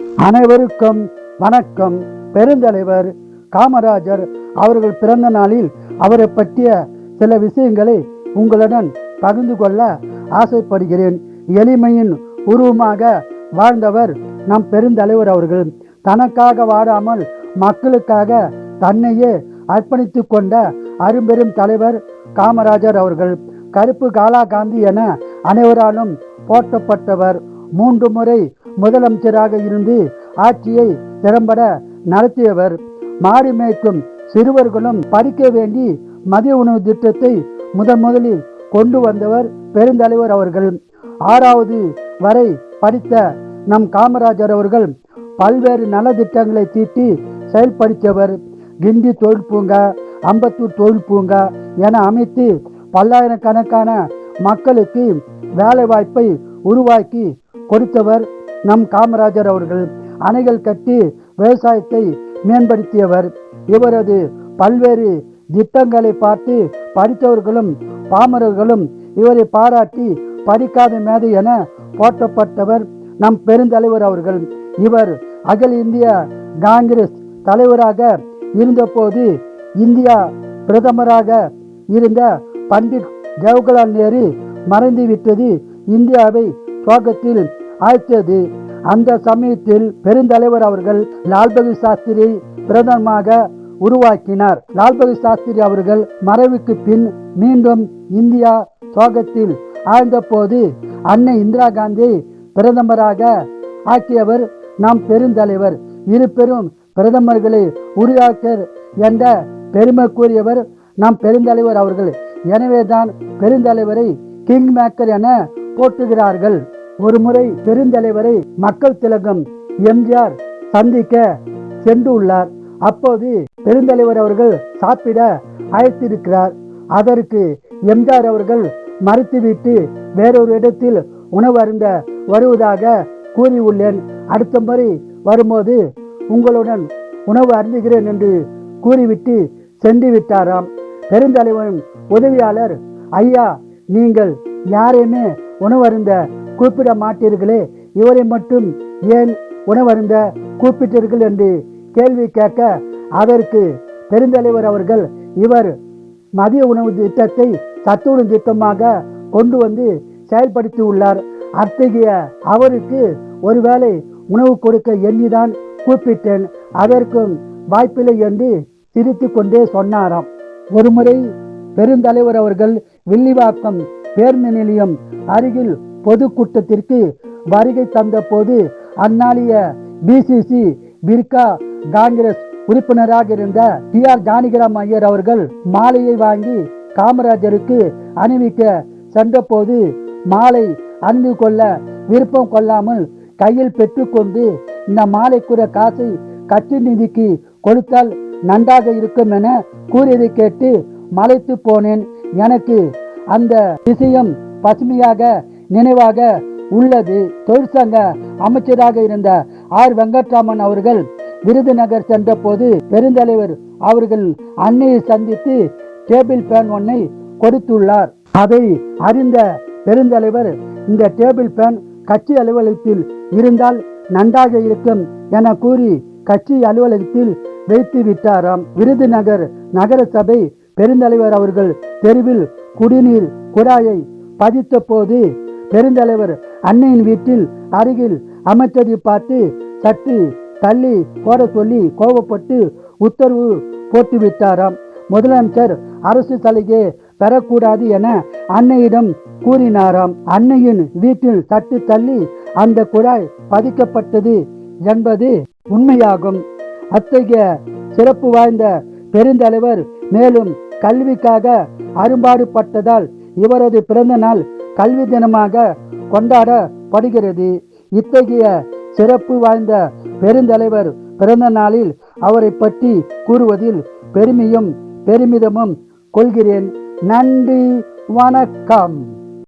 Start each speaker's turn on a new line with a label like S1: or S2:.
S1: அனைவருக்கும் வணக்கம். பெருந்தலைவர் காமராஜர் அவர்கள் பிறந்த நாளில் அவரை பற்றிய சில விஷயங்களை உங்களுடன் பகிர்ந்து கொள்ள ஆசைப்படுகிறேன். எளிமையின் உருவமாக வாழ்ந்தவர் நம் பெருந்தலைவர் அவர்கள். தனக்காக வாழாமல் மக்களுக்காக தன்னையே அர்ப்பணித்து கொண்ட அரும்பெரும் தலைவர் காமராஜர் அவர்கள். கருப்பு காலா காந்தி என அனைவராலும் போற்றப்பட்டவர். 3 முறை முதலமைச்சராக இருந்து ஆட்சியை திறம்பட நடத்தியவர். மாடு மேய்க்கும் சிறுவர்களும் படிக்க வேண்டி மதிய உணவு திட்டத்தை முதலில் கொண்டு வந்தவர் பெருந்தலைவர் அவர்கள். 6வது வரை படித்த நம் காமராஜர் அவர்கள் பல்வேறு நலத்திட்டங்களை தீட்டி செயல்படுத்தியவர். கிண்டி தொழில் பூங்கா, அம்பத்தூர் தொழில் பூங்கா என அமைத்து பல்லாயிரக்கணக்கான மக்களுக்கு வேலை வாய்ப்பை உருவாக்கி கொடுத்தவர் நம் காமராஜர் அவர்கள். அணைகள் கட்டி விவசாயத்தை மேம்படுத்தியவர். இவரது பல்வேறு திட்டங்களை பார்த்து படித்தவர்களும் பாமரர்களும் இவரை பாராட்டி படிக்காத மேதை என போற்றப்பட்டவர் நம் பெருந்தலைவர் அவர்கள். இவர் அகில இந்திய காங்கிரஸ் தலைவராக இருந்தபோது இந்தியா பிரதமராக இருந்த பண்டிட் ஜவஹர்லால் நேரு மறைந்து விட்டது இந்தியாவை சோகத்தில் ஆழ்த்தியது. அந்த சமயத்தில் பெருந்தலைவர் அவர்கள் லால் பகதூர் சாஸ்திரி பிரதமராக உருவாக்கினார். லால் பகதூர் சாஸ்திரி அவர்கள் மறைவுக்கு பின் மீண்டும் இந்தியா சோகத்தில் ஆழ்ந்த போது அன்னை இந்திரா காந்தி பிரதமராக ஆக்கியவர் நம் பெருந்தலைவர். இரு பெரும் பிரதமர்களை உருவாக்கர் என்ற பெருமை கூறியவர் நம் பெருந்தலைவர் அவர்கள். எனவேதான் பெருந்தலைவரை கிங் மேக்கர் என போற்றுகிறார்கள். ஒரு முறை பெருந்தலைவரை மக்கள் திலகம் எம்ஜிஆர் சந்திக்க சென்றுள்ளார். அப்போது பெருந்தலைவர் அவர்கள் சாப்பிட அழைத்திருக்கிறார். அதற்கு எம்ஜிஆர் அவர்கள் மறுத்துவிட்டு வேறொரு இடத்தில் உணவு அருந்த வருவதாக கூறியுள்ளேன். அடுத்த முறை வரும்போது உங்களுடன் உணவு அருந்துகிறேன் என்று கூறிவிட்டு சென்று விட்டாராம். பெருந்தலைவரின் உதவியாளர், ஐயா, நீங்கள் யாரையுமே உணவருந்த கூப்பிட மாட்டீர்களே, இவரை மட்டும் ஏன் உணவருந்த கூப்பிட்டீர்கள் என்று கேள்வி கேட்க, அதற்கு பெருந்தலைவர் அவர்கள், இவர் மதிய உணவு திட்டத்தை சத்துணவு திட்டமாக கொண்டு வந்து செயல்படுத்தி உள்ளார். அத்தகைய அவருக்கு ஒருவேளை உணவு கொடுக்க எண்ணிதான் கூப்பிட்டேன், அதற்கும் வாய்ப்பில்லை என்று சிரித்து கொண்டே சொன்னாராம். ஒருமுறை பெருந்தலைவர் அவர்கள் வில்லிவாக்கம் பேருந்து நிலையம் அருகில் பொதுக்கூட்டத்திற்கு வருகை தந்த போது அந்நாளிய பிசிசி பிர்கா காங்கிரஸ் உறுப்பினராக இருந்த டி.ஆர். ஜானகிராம் ஐயர் அவர்கள் மாலையை வாங்கி காமராஜருக்கு அணிவிக்க சென்ற போது மாலை அணிந்து கொள்ள விருப்பம் கொள்ளாமல் கையில் பெற்றுக்கொண்டு, இந்த மாலைக்குற காசை கட்சி நிதிக்கு கொடுத்தால் நன்றாக இருக்கும் என கூறியதை கேட்டு மலைத்து போனேன். எனக்கு அந்த விஷயம் பசுமையாக நினைவாக உள்ளது. தொழிற்சங்க அமைச்சராக இருந்த ஆர். வெங்கட்ராமன் அவர்கள் விருதுநகர் சென்ற போது பெருந்தலைவர் அவர்கள் அன்னையை சந்தித்து டேபிள் ஃபேன் ஒன்றை கொடுத்துள்ளார். அதை அறிந்த பெருந்தலைவர், இந்த டேபிள் ஃபேன் கட்சி அலுவலகத்தில் இருந்தால் நன்றாக இருக்கும் என கூறி கட்சி அலுவலகத்தில் வைத்து விட்டாராம். விருதுநகர் நகர சபை பெருந்தலைவர் அவர்கள் தெருவில் குடிநீர் குழாயை பதித்த போது பெருந்தலைவர் அன்னையின் வீட்டில் அருகில் அமைச்சரை பார்த்து சற்று தள்ளி போட சொல்லி கோபப்பட்டு உத்தரவு போட்டுவிட்டாராம். முதலமைச்சர் அரசு சலுகை பெறக்கூடாது என அன்னையிடம் கூறினாராம். அன்னையின் வீட்டில் சற்று தள்ளி அந்த குழாய் பதிக்கப்பட்டது என்பது உண்மையாகும். அத்தகைய சிறப்பு வாய்ந்த பெருந்தலைவர் மேலும் கல்விக்காக அரும்பாடுபட்டதால் இவரது பிறந்த நாள் கல்வி தினமாக கொண்டாடப்படுகிறது. இத்தகைய சிறப்பு வாய்ந்த பெருந்தலைவர் பிறந்த நாளில் அவரை பற்றி கூறுவதில் பெருமிதமும் கொள்கிறேன். நன்றி, வணக்கம்.